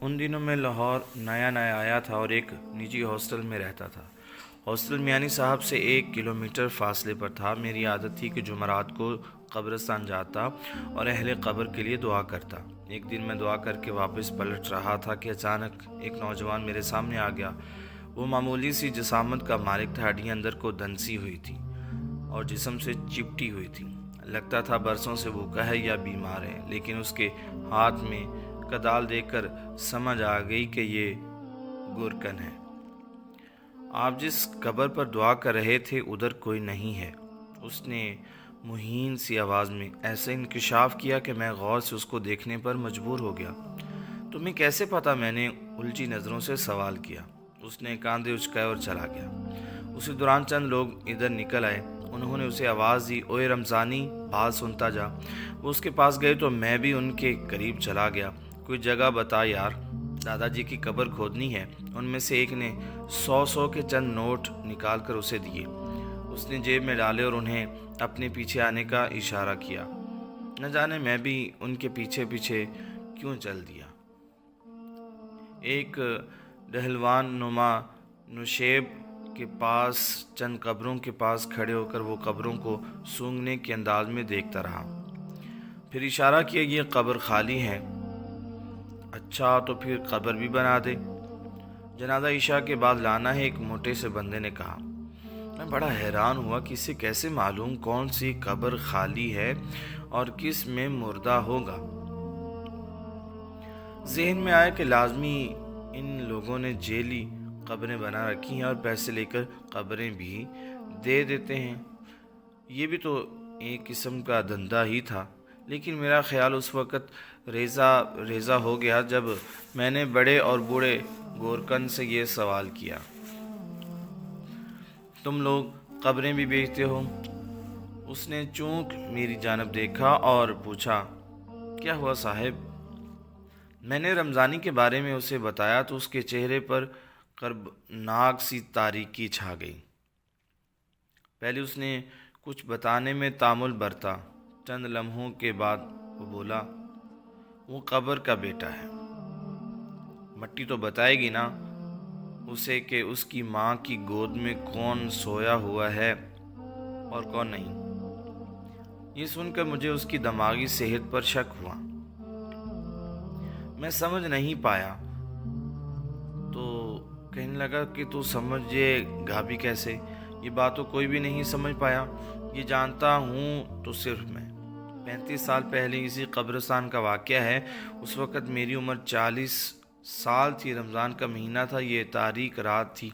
ان دنوں میں لاہور نیا نیا آیا تھا اور ایک نجی ہاسٹل میں رہتا تھا۔ ہاسٹل میانی صاحب سے 1 کلومیٹر فاصلے پر تھا۔ میری عادت تھی کہ جمعرات کو قبرستان جاتا اور اہل قبر کے لیے دعا کرتا۔ ایک دن میں دعا کر کے واپس پلٹ رہا تھا کہ اچانک ایک نوجوان میرے سامنے آ گیا۔ وہ معمولی سی جسامت کا مالک تھا، ہڈیاں اندر کو دھنسی ہوئی تھی اور جسم سے چپٹی ہوئی تھی۔ لگتا تھا برسوں سے بھوکا ہے یا بیمار ہے، لیکن اس کے ہاتھ میں کدال دیکھ کر سمجھ آ گئی کہ یہ گورکن ہے۔ آپ جس قبر پر دعا کر رہے تھے ادھر کوئی نہیں ہے، اس نے مہین سی آواز میں ایسا انکشاف کیا کہ میں غور سے اس کو دیکھنے پر مجبور ہو گیا۔ تمہیں کیسے پتا؟ میں نے الجھی نظروں سے سوال کیا۔ اس نے کاندھے اچکائے اور چلا گیا۔ اسی دوران چند لوگ ادھر نکل آئے۔ انہوں نے اسے آواز دی، اوئے رمضانی، بات سنتا جا۔ وہ اس کے پاس گئے تو میں بھی ان کے قریب چلا گیا۔ کوئی جگہ بتا یار، دادا جی کی قبر کھودنی ہے۔ ان میں سے ایک نے 100 کے چند نوٹ نکال کر اسے دیے۔ اس نے جیب میں ڈالے اور انہیں اپنے پیچھے آنے کا اشارہ کیا۔ نہ جانے میں بھی ان کے پیچھے پیچھے کیوں چل دیا۔ ایک ڈہلوان نما نشیب کے پاس چند قبروں کے پاس کھڑے ہو کر وہ قبروں کو سونگنے کے انداز میں دیکھتا رہا۔ پھر اشارہ کیا، یہ قبر خالی ہے۔ اچھا تو پھر قبر بھی بنا دے۔ جنازہ عشاء کے بعد لانا ہے، ایک موٹے سے بندے نے کہا۔ میں بڑا حیران ہوا کہ اسے کیسے معلوم کون سی قبر خالی ہے اور کس میں مردہ ہوگا۔ ذہن میں آیا کہ لازمی ان لوگوں نے جیلی قبریں بنا رکھی ہیں اور پیسے لے کر قبریں بھی دے دیتے ہیں۔ یہ بھی تو ایک قسم کا دھندا ہی تھا۔ لیکن میرا خیال اس وقت ریزہ ہو گیا جب میں نے بڑے اور بوڑھے گورکن سے یہ سوال کیا، تم لوگ قبریں بھی بیچتے ہو؟ اس نے چونک میری جانب دیکھا اور پوچھا، کیا ہوا صاحب؟ میں نے رمضانی کے بارے میں اسے بتایا تو اس کے چہرے پر کربناک سی تاریکی چھا گئی۔ پہلے اس نے کچھ بتانے میں تامل برتا، چند لمحوں کے بعد وہ بولا، وہ قبر کا بیٹا ہے۔ مٹی تو بتائے گی نا اسے کہ اس کی ماں کی گود میں کون سویا ہوا ہے اور کون نہیں۔ یہ سن کر مجھے اس کی دماغی صحت پر شک ہوا۔ میں سمجھ نہیں پایا تو کہنے لگا کہ تو سمجھے گا بھی کیسے؟ یہ بات تو کوئی بھی نہیں سمجھ پایا۔ یہ جانتا ہوں تو صرف میں۔ 35 سال پہلے اسی قبرستان کا واقعہ ہے۔ اس وقت میری عمر 40 سال تھی۔ رمضان کا مہینہ تھا، یہ تاریک رات تھی،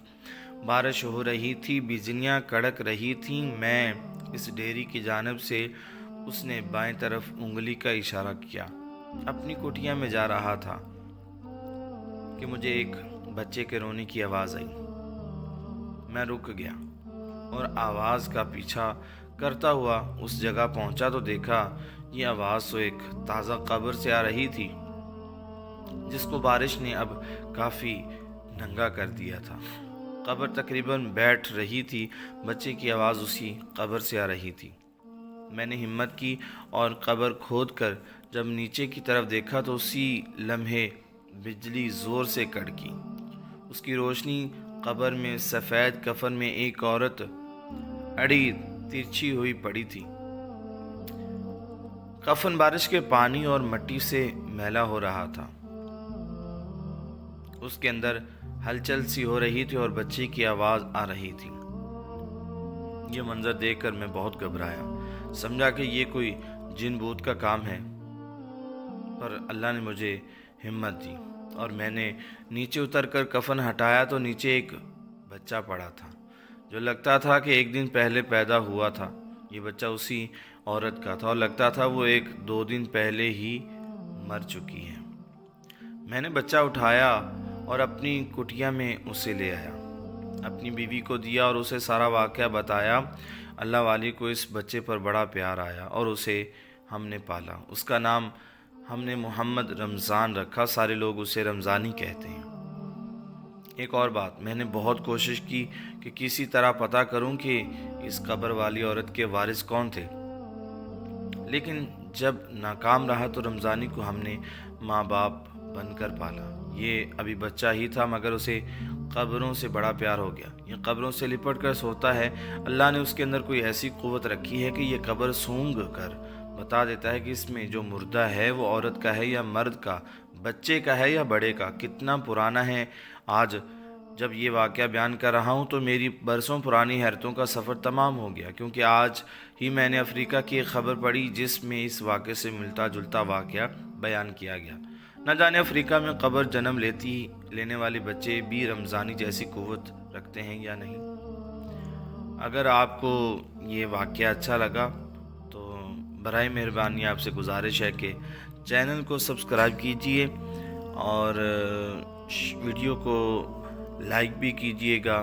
بارش ہو رہی تھی، بجلیاں کڑک رہی تھیں۔ میں اس ڈیری کی جانب سے، اس نے بائیں طرف انگلی کا اشارہ کیا، اپنی کٹیا میں جا رہا تھا کہ مجھے ایک بچے کے رونے کی آواز آئی۔ میں رک گیا اور آواز کا پیچھا کرتا ہوا اس جگہ پہنچا تو دیکھا یہ آواز تو ایک تازہ قبر سے آ رہی تھی جس کو بارش نے اب کافی ننگا کر دیا تھا۔ قبر تقریباً بیٹھ رہی تھی، بچے کی آواز اسی قبر سے آ رہی تھی۔ میں نے ہمت کی اور قبر کھود کر جب نیچے کی طرف دیکھا تو اسی لمحے بجلی زور سے کڑکی۔ اس کی روشنی قبر میں سفید کفن میں ایک عورت اڑی ترچھی ہوئی پڑی تھی۔ کفن بارش کے پانی اور مٹی سے میلا ہو رہا تھا۔ اس کے اندر ہلچل سی ہو رہی تھی اور بچے کی آواز آ رہی تھی۔ یہ منظر دیکھ کر میں بہت گھبرایا، سمجھا کہ یہ کوئی جن بوت کا کام ہے، پر اللہ نے مجھے ہمت دی اور میں نے نیچے اتر کر کفن ہٹایا تو نیچے ایک بچہ پڑا تھا جو لگتا تھا کہ ایک دن پہلے پیدا ہوا تھا۔ یہ بچہ اسی عورت کا تھا اور لگتا تھا وہ 1-2 دن پہلے ہی مر چکی ہے۔ میں نے بچہ اٹھایا اور اپنی کٹیا میں اسے لے آیا، اپنی بیوی کو دیا اور اسے سارا واقعہ بتایا۔ اللہ والی کو اس بچے پر بڑا پیار آیا اور اسے ہم نے پالا۔ اس کا نام ہم نے محمد رمضان رکھا، سارے لوگ اسے رمضانی کہتے ہیں۔ ایک اور بات، میں نے بہت کوشش کی کہ کسی طرح پتہ کروں کہ اس قبر والی عورت کے وارث کون تھے، لیکن جب ناکام رہا تو رمضانی کو ہم نے ماں باپ بن کر پالا۔ یہ ابھی بچہ ہی تھا مگر اسے قبروں سے بڑا پیار ہو گیا۔ یہ قبروں سے لپٹ کر سوتا ہے۔ اللہ نے اس کے اندر کوئی ایسی قوت رکھی ہے کہ یہ قبر سونگھ کر بتا دیتا ہے کہ اس میں جو مردہ ہے وہ عورت کا ہے یا مرد کا، بچے کا ہے یا بڑے کا، کتنا پرانا ہے۔ آج جب یہ واقعہ بیان کر رہا ہوں تو میری برسوں پرانی حیرتوں کا سفر تمام ہو گیا، کیونکہ آج ہی میں نے افریقہ کی ایک خبر پڑھی جس میں اس واقعے سے ملتا جلتا واقعہ بیان کیا گیا۔ نہ جانے افریقہ میں قبر جنم لینے والے بچے بھی رمضانی جیسی قوت رکھتے ہیں یا نہیں۔ اگر آپ کو یہ واقعہ اچھا لگا تو برائے مہربانی آپ سے گزارش ہے کہ چینل کو سبسکرائب کیجئے اور ویڈیو کو لائک بھی کیجئے گا۔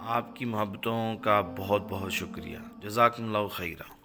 آپ کی محبتوں کا بہت بہت شکریہ۔ جزاکم اللہ خیرہ۔